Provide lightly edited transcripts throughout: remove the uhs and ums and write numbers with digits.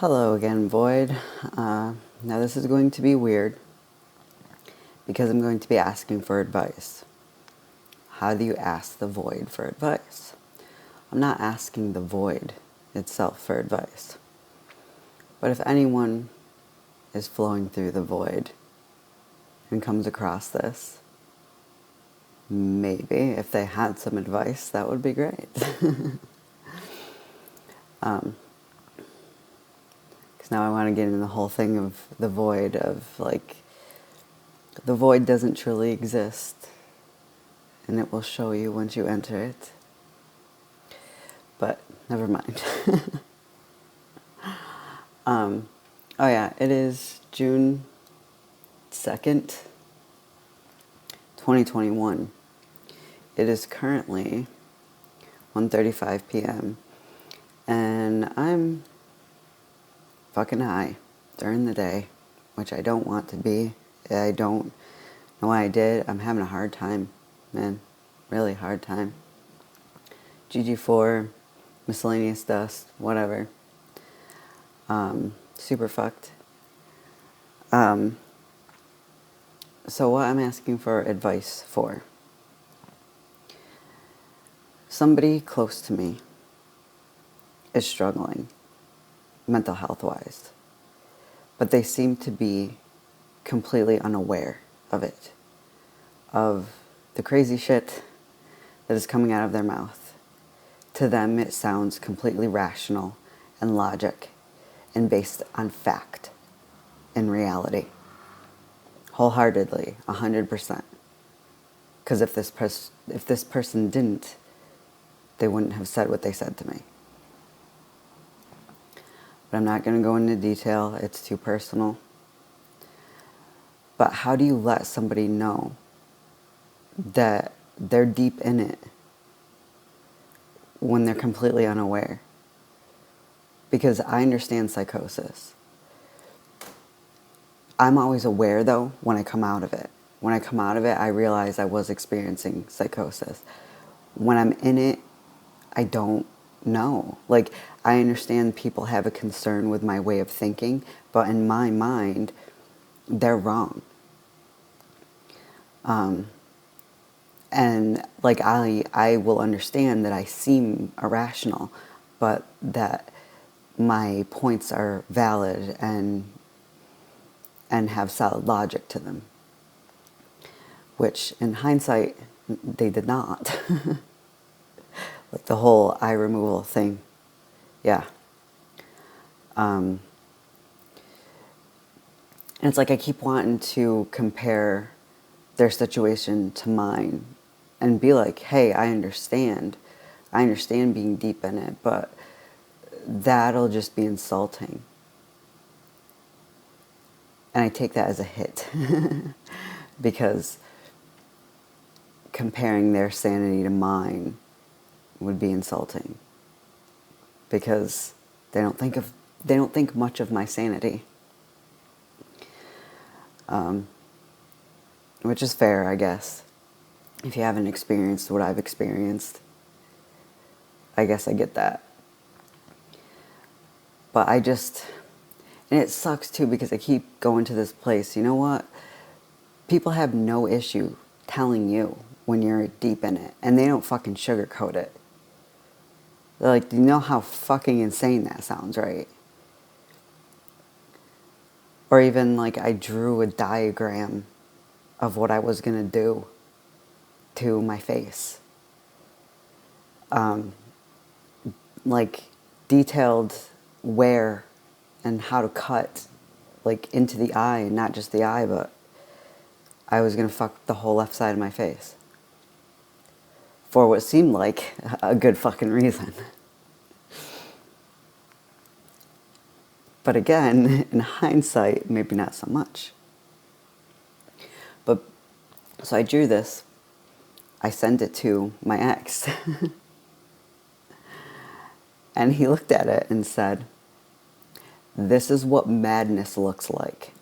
Hello again, Void. Now this is going to be weird because I'm going to be asking for advice. How do you ask the Void for advice? I'm not asking the Void itself for advice. But if anyone is flowing through the Void and comes across this, maybe if they had some advice, that would be great. Because now I want to get into the whole thing of the Void, of like, the Void doesn't truly exist, and it will show you once you enter it. But never mind. Oh yeah, it is June 2nd, 2021. It is currently 1:35 p.m. and I'm fucking high during the day, which I don't want to be. I don't know why I did. I'm having a hard time, man. Really hard time. GG4, miscellaneous dust, whatever. Super fucked. So what I'm asking for advice for. Somebody close to me is struggling, mental health wise, but they seem to be completely unaware of it, of the crazy shit that is coming out of their mouth. To them, it sounds completely rational and logic and based on fact and reality. Wholeheartedly, 100%. Because if this person didn't, they wouldn't have said what they said to me. But I'm not going to go into detail. It's too personal. But how do you let somebody know that they're deep in it when they're completely unaware? Because I understand psychosis. I'm always aware, though, when I come out of it. When I come out of it, I realize I was experiencing psychosis. When I'm in it, I don't know. Like, I understand people have a concern with my way of thinking, but in my mind, they're wrong. And like I will understand that I seem irrational, but that my points are valid and have solid logic to them. Which in hindsight, they did not. Like the whole eye removal thing. Yeah. And it's like I keep wanting to compare their situation to mine and be like, hey, I understand being deep in it, but that'll just be insulting. And I take that as a hit because comparing their sanity to mine would be insulting because they don't think much of my sanity. Which is fair, I guess. If you haven't experienced what I've experienced, I guess I get that. But and it sucks too because I keep going to this place. You know what? People have no issue telling you when you're deep in it, and they don't fucking sugarcoat it. They're like, do you know how fucking insane that sounds, right? Or even like I drew a diagram of what I was gonna do to my face. Like detailed where and how to cut like into the eye, and not just the eye, but I was gonna fuck the whole left side of my face for what seemed like a good fucking reason. But again, in hindsight, maybe not so much. But so I drew this, I sent it to my ex and he looked at it and said, this is what madness looks like.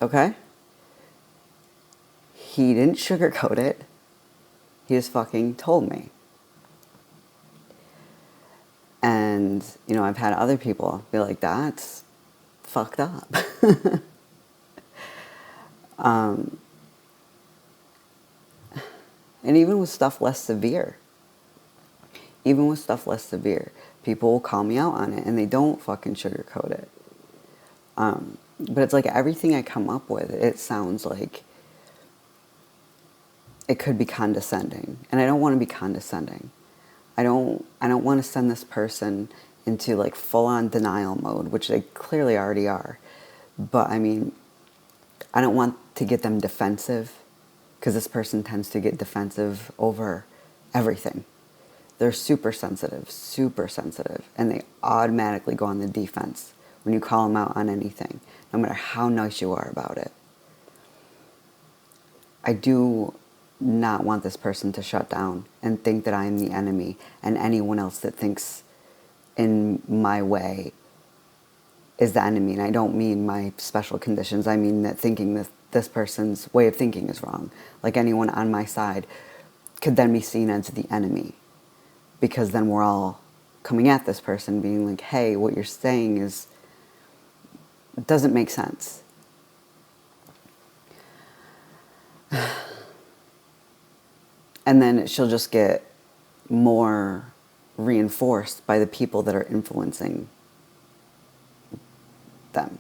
Okay? He didn't sugarcoat it. He just fucking told me. And, I've had other people be like, that's fucked up. And even with stuff less severe, people will call me out on it and they don't fucking sugarcoat it. But it's like everything I come up with, it sounds like it could be condescending. And I don't want to be condescending. I don't want to send this person into like full on denial mode, which they clearly already are. But I mean, I don't want to get them defensive, because this person tends to get defensive over everything. They're super sensitive, and they automatically go on the defense when you call them out on anything, no matter how nice you are about it. I do not want this person to shut down and think that I am the enemy, and anyone else that thinks in my way is the enemy. And I don't mean my special conditions. I mean that thinking that this person's way of thinking is wrong. Like anyone on my side could then be seen as the enemy, because then we're all coming at this person being like, hey, what you're saying doesn't make sense. And then she'll just get more reinforced by the people that are influencing them.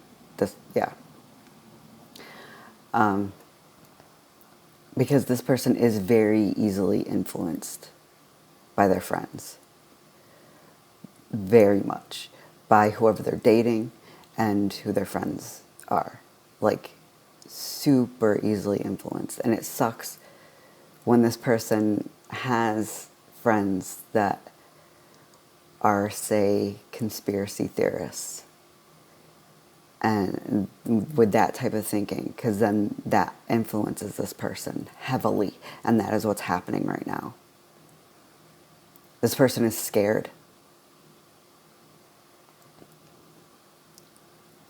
Because this person is very easily influenced by their friends. Very much. By whoever they're dating and who their friends are. Like, super easily influenced. And it sucks when this person has friends that are, say, conspiracy theorists. And with that type of thinking, because then that influences this person heavily. And that is what's happening right now. This person is scared.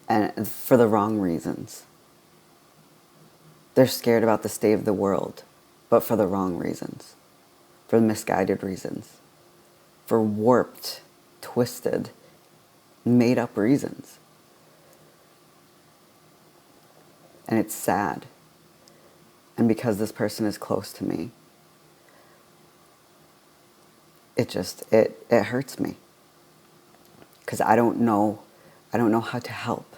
And for the wrong reasons. They're scared about the state of the world, but for the wrong reasons. For misguided reasons. For warped, twisted, made up reasons. And it's sad. And because this person is close to me, it hurts me. Because I don't know how to help.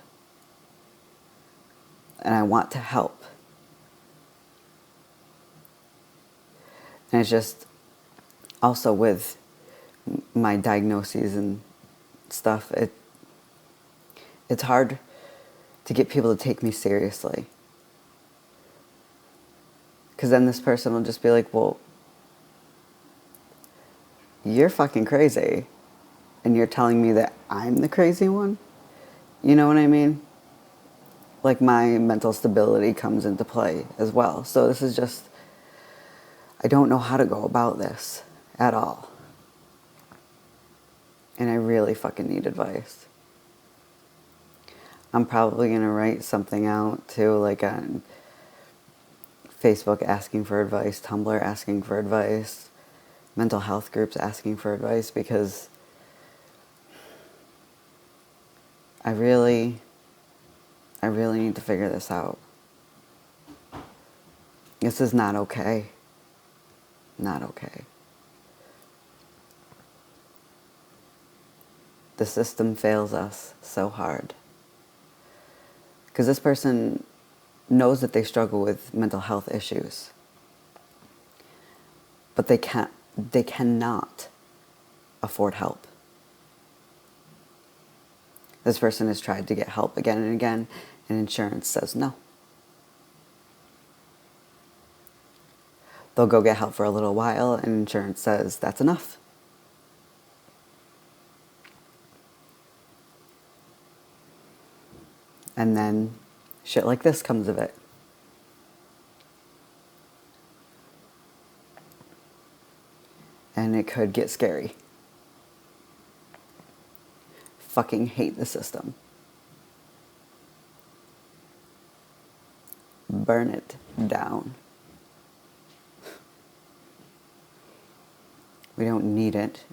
And I want to help. And it's just also with my diagnoses and stuff, it's hard to get people to take me seriously. Because then this person will just be like, well, you're fucking crazy. And you're telling me that I'm the crazy one? You know what I mean? Like, my mental stability comes into play as well. So this is just, I don't know how to go about this at all. And I really fucking need advice. I'm probably going to write something out too, like on Facebook asking for advice, Tumblr asking for advice, mental health groups asking for advice, because I really need to figure this out. This is not okay. Not okay. The system fails us so hard. Because this person knows that they struggle with mental health issues. But they cannot afford help. This person has tried to get help again and again, and insurance says no. They'll go get help for a little while, and insurance says that's enough. And then shit like this comes of it. And it could get scary. Fucking hate the system. Burn it down. We don't need it.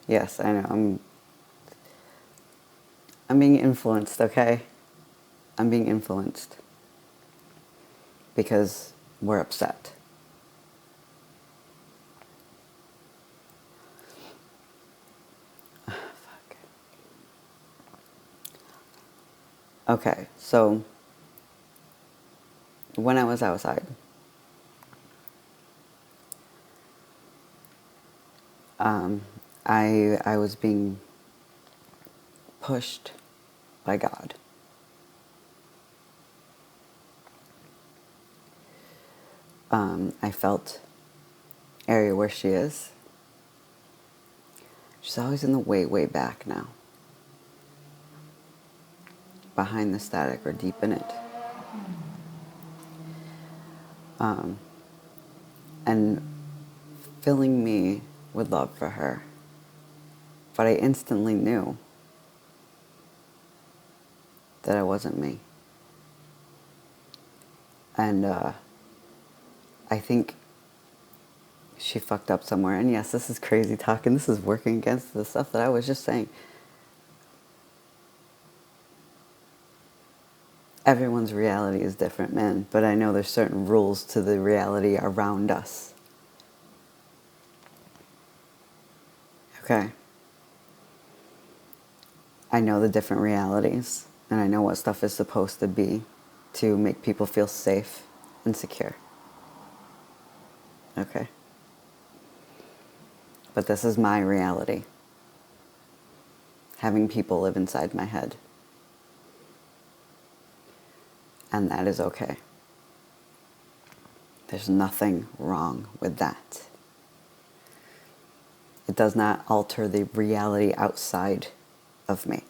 Yes, I know. I'm being influenced, okay? I'm being influenced. Because we're upset. Fuck. Okay, so when I was outside, um, I was being pushed by God. I felt area where she is. She's always in the way, way back now. Behind the static or deep in it. And filling me with love for her. But I instantly knew that I wasn't me. And I think she fucked up somewhere. And yes, this is crazy talking. This is working against the stuff that I was just saying. Everyone's reality is different, man. But I know there's certain rules to the reality around us. Okay? I know the different realities. And I know what stuff is supposed to be to make people feel safe and secure. Okay? But this is my reality. Having people live inside my head. And that is okay. There's nothing wrong with that. It does not alter the reality outside of me.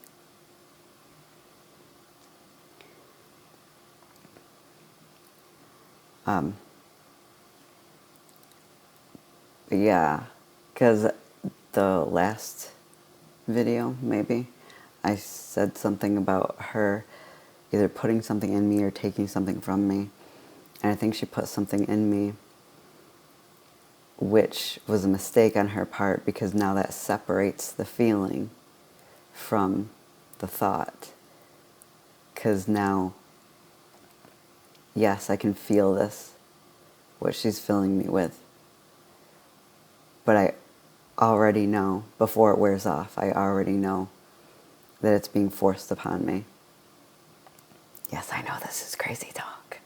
But yeah, because the last video, maybe, I said something about her either putting something in me or taking something from me. And I think she put something in me, which was a mistake on her part, because now that separates the feeling from the thought. Because now, yes, I can feel this, what she's filling me with. But I already know, before it wears off, I already know that it's being forced upon me. Yes, I know this is crazy talk.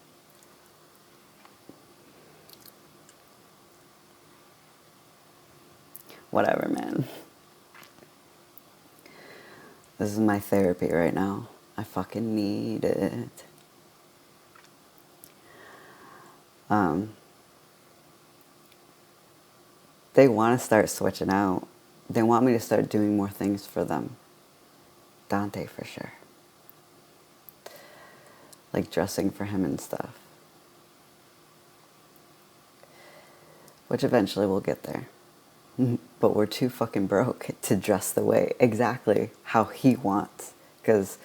Whatever, man. This is my therapy right now. I fucking need it. They want to start switching out. They want me to start doing more things for them. Dante, for sure. Like dressing for him and stuff. Which eventually we'll get there. But we're too fucking broke to dress the way exactly how he wants. Because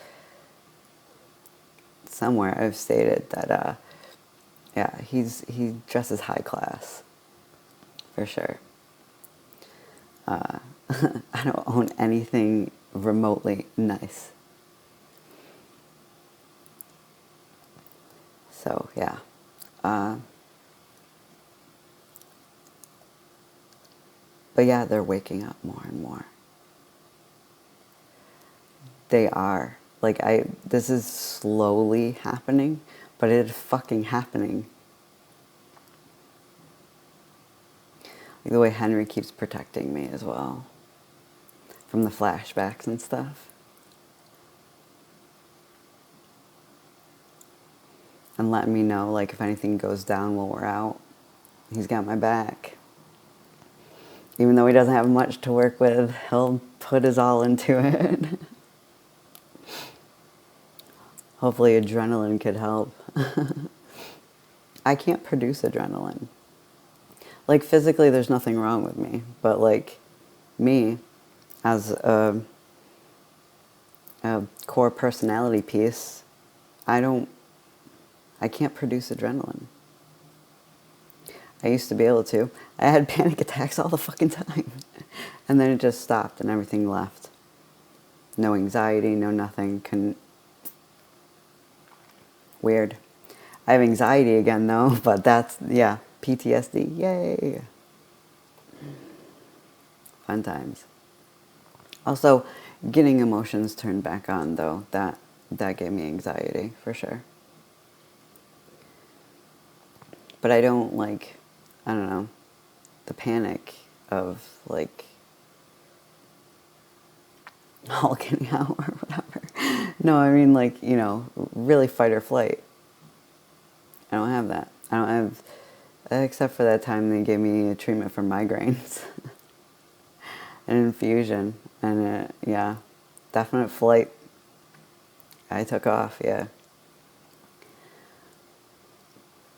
somewhere I've stated that, yeah, he dresses high class. For sure. I don't own anything remotely nice. So, yeah. But yeah, they're waking up more and more. They are. Like, this is slowly happening, but it is fucking happening. Like the way Henry keeps protecting me as well. From the flashbacks and stuff. And letting me know, like, if anything goes down while we're out, he's got my back. Even though he doesn't have much to work with, he'll put his all into it. Hopefully adrenaline could help. I can't produce adrenaline. Like, physically, there's nothing wrong with me. But, like, me, as a core personality piece, I can't produce adrenaline. I used to be able to. I had panic attacks all the fucking time. And then it just stopped and everything left. No anxiety, no nothing. Weird. I have anxiety again though, but that's, yeah, PTSD, yay. Fun times. Also, getting emotions turned back on though, that gave me anxiety for sure. But I don't like, I don't know, the panic of like hulking out or whatever. No, I mean like, really fight or flight. I don't have that. I don't have, except for that time they gave me a treatment for migraines. An infusion. And yeah, definite flight. I took off, yeah.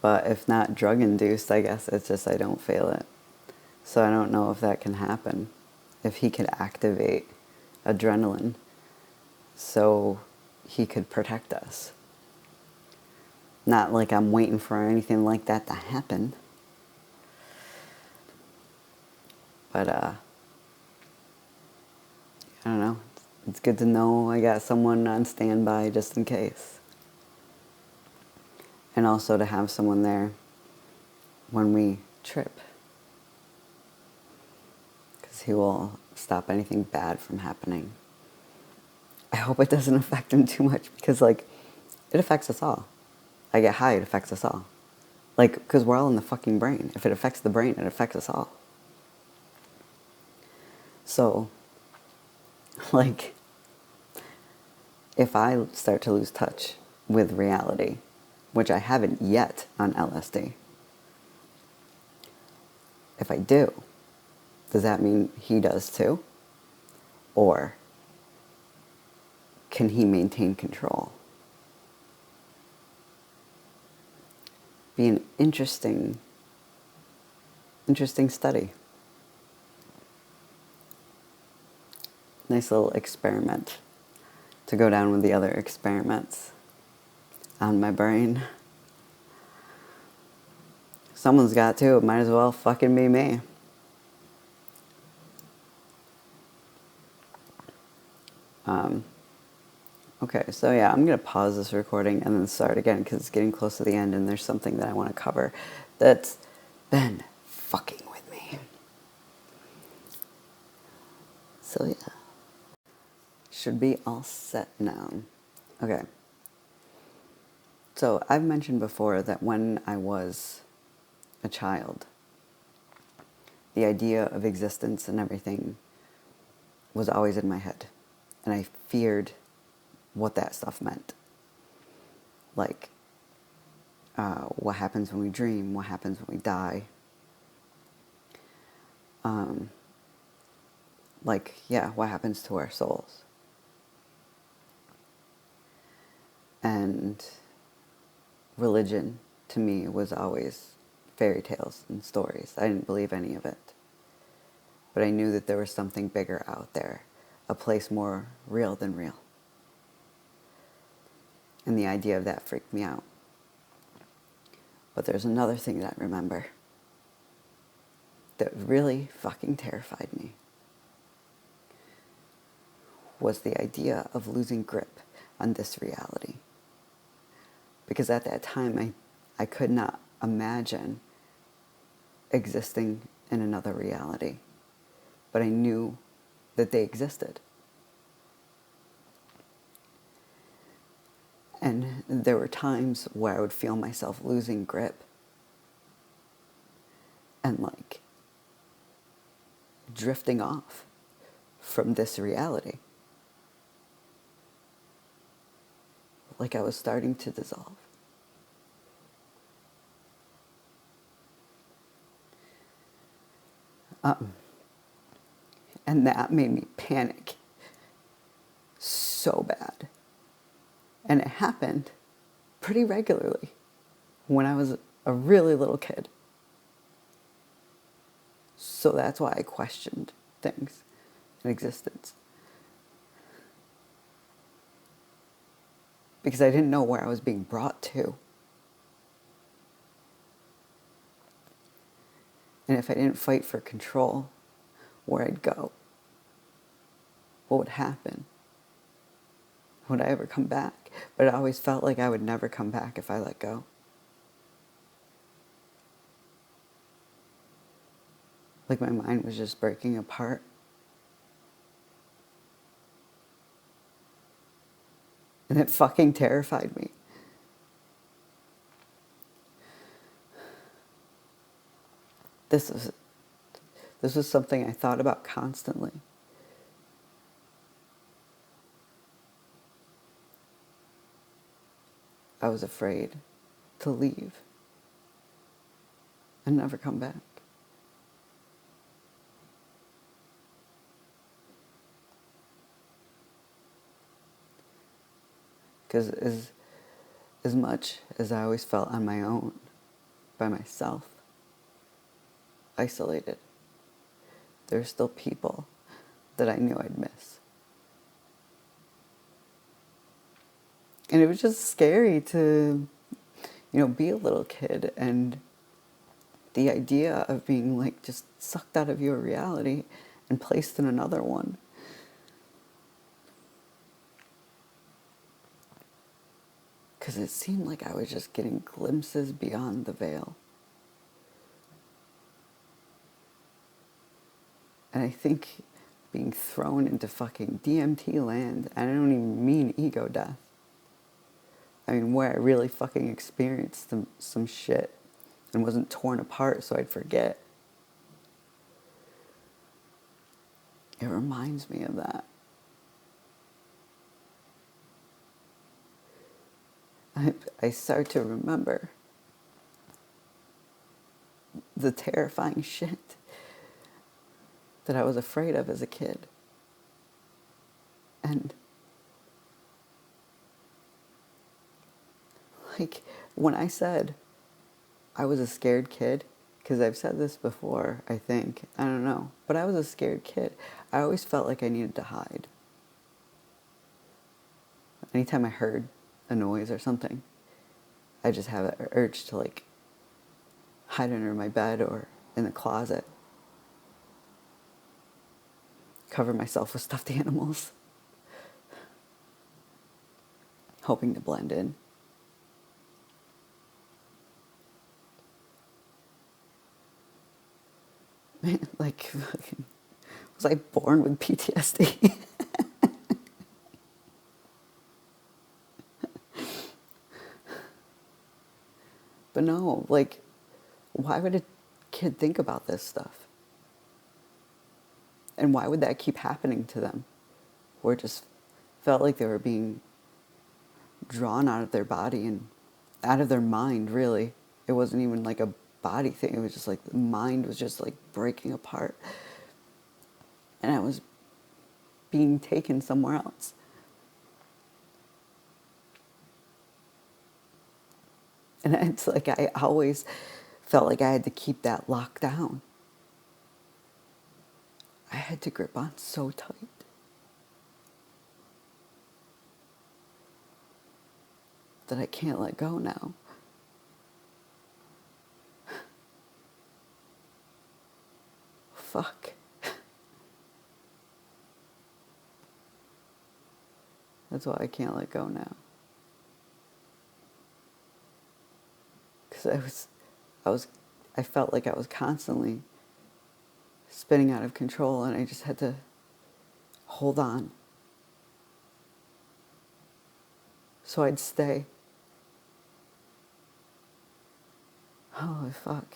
But if not drug induced, I guess it's just I don't feel it. So I don't know if that can happen. If he could activate adrenaline so he could protect us. Not like I'm waiting for anything like that to happen. But I don't know. It's good to know I got someone on standby just in case. And also to have someone there when we trip. Because he will stop anything bad from happening. I hope it doesn't affect him too much because, like, it affects us all. I get high, it affects us all. Like, because we're all in the fucking brain. If it affects the brain, it affects us all. So, like, if I start to lose touch with reality, which I haven't yet on LSD, if I do, does that mean he does too? Or can he maintain control? Be an interesting study. Nice little experiment to go down with the other experiments on my brain. Someone's got to. It might as well fucking be me. Okay, so yeah, I'm going to pause this recording and then start again because it's getting close to the end and there's something that I want to cover that's been fucking with me. So yeah. Should be all set now. Okay. So I've mentioned before that when I was a child, the idea of existence and everything was always in my head. And I feared what that stuff meant. Like, what happens when we dream? What happens when we die? What happens to our souls? And religion, to me, was always fairy tales and stories. I didn't believe any of it. But I knew that there was something bigger out there, a place more real than real. And the idea of that freaked me out. But there's another thing that I remember that really fucking terrified me. Was the idea of losing grip on this reality. Because at that time, I could not imagine existing in another reality. But I knew that they existed. And there were times where I would feel myself losing grip. And like drifting off from this reality. Like I was starting to dissolve. And that made me panic so bad. And it happened pretty regularly when I was a really little kid. So that's why I questioned things in existence. Because I didn't know where I was being brought to. And if I didn't fight for control, where I'd go, what would happen, would I ever come back? But it always felt like I would never come back if I let go. Like my mind was just breaking apart. And it fucking terrified me. This was something I thought about constantly. I was afraid to leave and never come back. Because as much as I always felt on my own, by myself, isolated, there were still people that I knew I'd miss. And it was just scary to, be a little kid, and the idea of being like just sucked out of your reality and placed in another one. Because it seemed like I was just getting glimpses beyond the veil. And I think being thrown into fucking DMT land, and I don't even mean ego death. I mean where I really fucking experienced some shit and wasn't torn apart so I'd forget. It reminds me of that. I start to remember the terrifying shit that I was afraid of as a kid. And like when I said I was a scared kid, because I've said this before, I think, I don't know, but I was a scared kid. I always felt like I needed to hide. Anytime I heard a noise or something, I just have an urge to like hide under my bed or in the closet, cover myself with stuffed animals, hoping to blend in. Man, like, was I born with PTSD? But no, like, why would a kid think about this stuff? And why would that keep happening to them? Where it just felt like they were being drawn out of their body and out of their mind, really. It wasn't even like a body thing. It was just like the mind was just like breaking apart. And I was being taken somewhere else. And it's like I always felt like I had to keep that locked down. I had to grip on so tight. That I can't let go now. Fuck. That's why I can't let go now. Because I felt like I was constantly spinning out of control, and I just had to hold on. So I'd stay. Holy fuck.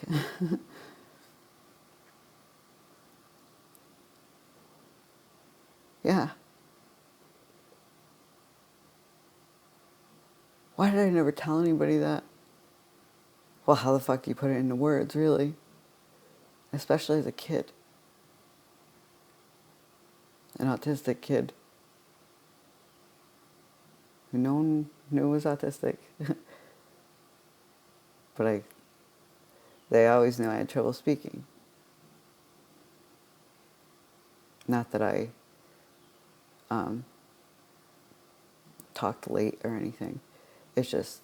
Yeah. Why did I never tell anybody that? Well, how the fuck do you put it into words, really? Especially as a kid. An autistic kid. Who no one knew was autistic. But they always knew I had trouble speaking. Not that I talked late or anything. It's just,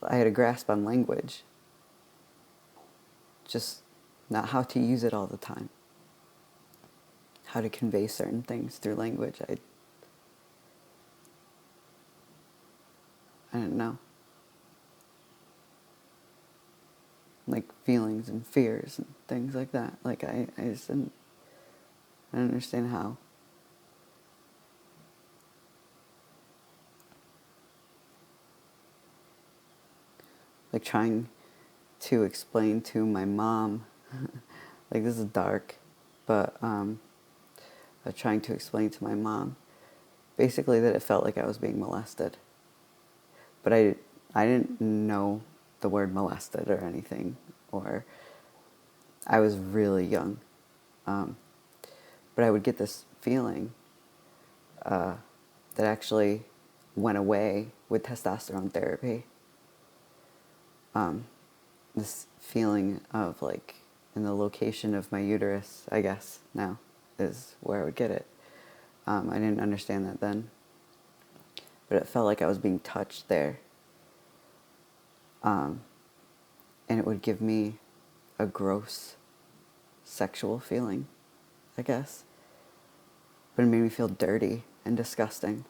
I had a grasp on language. Just not how to use it all the time. how to convey certain things through language. I didn't know. Like feelings and fears and things like that. Like I just I didn't understand how. Like trying to explain to my mom, like this is dark, but trying to explain to my mom, basically that it felt like I was being molested. But I didn't know the word molested or anything, or I was really young. But I would get this feeling that actually went away with testosterone therapy. This feeling of like in the location of my uterus, I guess now is where I would get it. I didn't understand that then, but it felt like I was being touched there. And it would give me a gross sexual feeling, I guess. But it made me feel dirty and disgusting.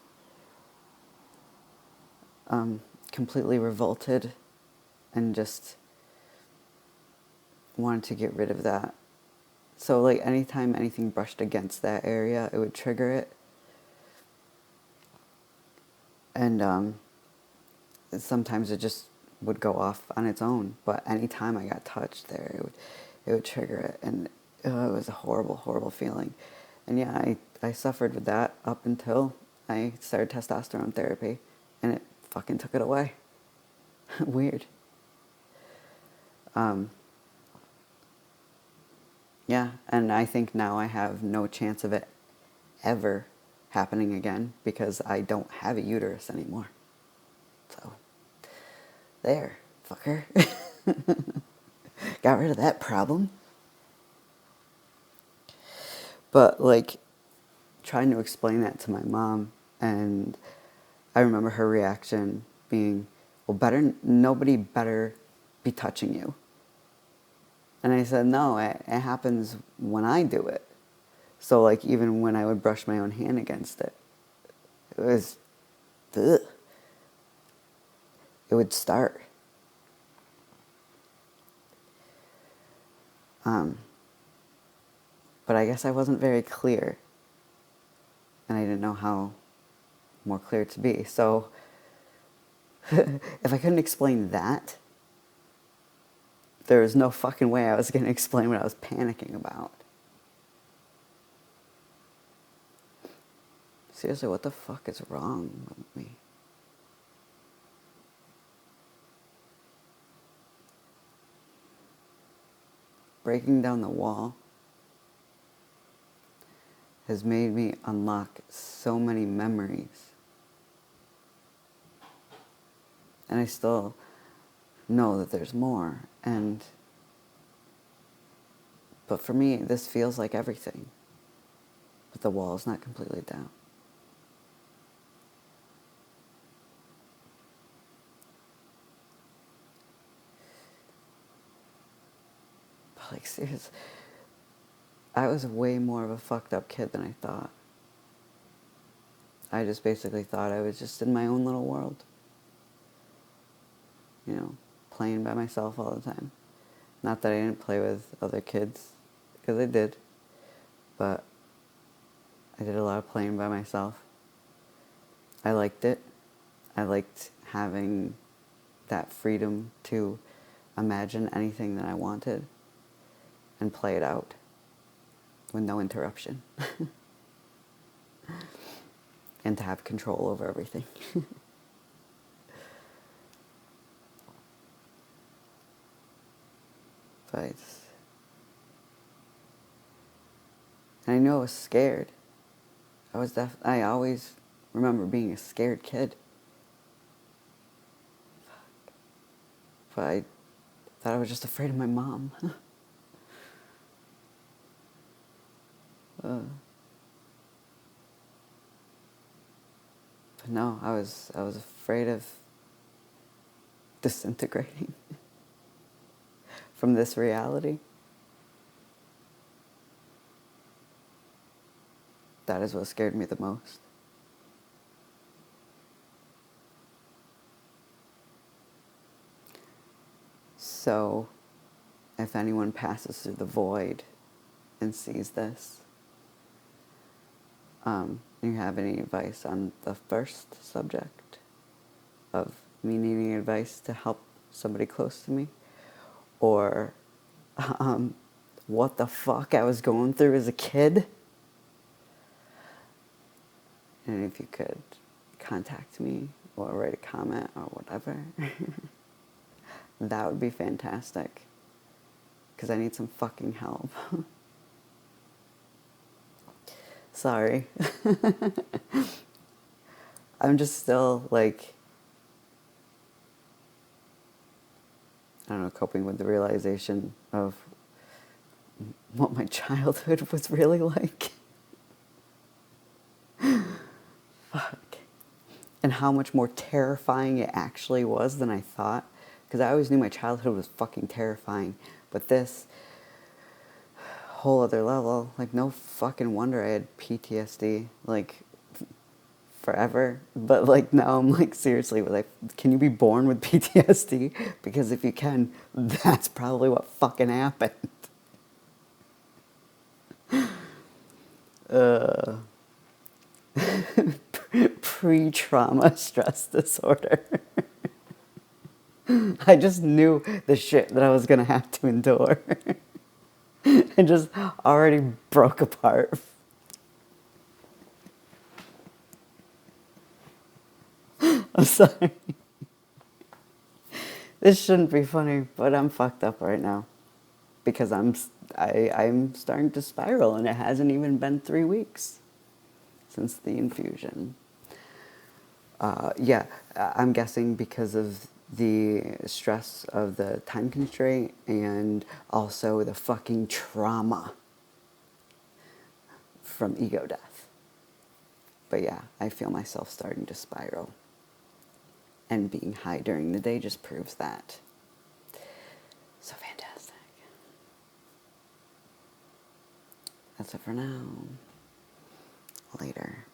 Completely revolted and just wanted to get rid of that. So like anytime anything brushed against that area, it would trigger it. And sometimes it just would go off on its own. But anytime I got touched there, it would trigger it. And it was a horrible, horrible feeling. And yeah, I suffered with that up until I started testosterone therapy. And it fucking took it away. Weird. Yeah, and I think now I have no chance of it ever happening again because I don't have a uterus anymore. So, there, fucker. Got rid of that problem. But, like, trying to explain that to my mom, and I remember her reaction being, well, nobody better be touching you. And I said, no, it happens when I do it. So, like, even when I would brush my own hand against it, it was, ugh. It would start. But I guess I wasn't very clear. And I didn't know how more clear to be. So, if I couldn't explain that, there was no fucking way I was going to explain what I was panicking about. Seriously, what the fuck is wrong with me? Breaking down the wall has made me unlock so many memories. And I still know that there's more. But for me, this feels like everything. But the wall is not completely down. But like, seriously, I was way more of a fucked up kid than I thought. I just basically thought I was just in my own little world. You know, playing by myself all the time. Not that I didn't play with other kids, because I did. But I did a lot of playing by myself. I liked it. I liked having that freedom to imagine anything that I wanted and play it out with no interruption. And to have control over everything. But and I knew I was scared. I always remember being a scared kid. But I thought I was just afraid of my mom. But no, I was afraid of disintegrating from this reality. That is what scared me the most. So, if anyone passes through the void and sees this, you have any advice on the first subject of me needing advice to help somebody close to me? Or what the fuck I was going through as a kid? And if you could contact me or write a comment or whatever, that would be fantastic. Because I need some fucking help. Sorry. I'm just still like, I don't know, coping with the realization of what my childhood was really like. Fuck. And how much more terrifying it actually was than I thought. Because I always knew my childhood was fucking terrifying. But this whole other level, like, no fucking wonder I had PTSD, like, forever. But, like, now I'm like, seriously, like, can you be born with PTSD? Because if you can, that's probably what fucking happened. Pre-trauma stress disorder. I just knew the shit that I was gonna have to endure. And just already broke apart. I'm sorry. This shouldn't be funny, but I'm fucked up right now. Because I'm starting to spiral, and it hasn't even been 3 weeks since the infusion. Yeah, I'm guessing because of the stress of the time constraint and also the fucking trauma from ego death. But yeah, I feel myself starting to spiral. And being high during the day just proves that. So fantastic. That's it for now. Later.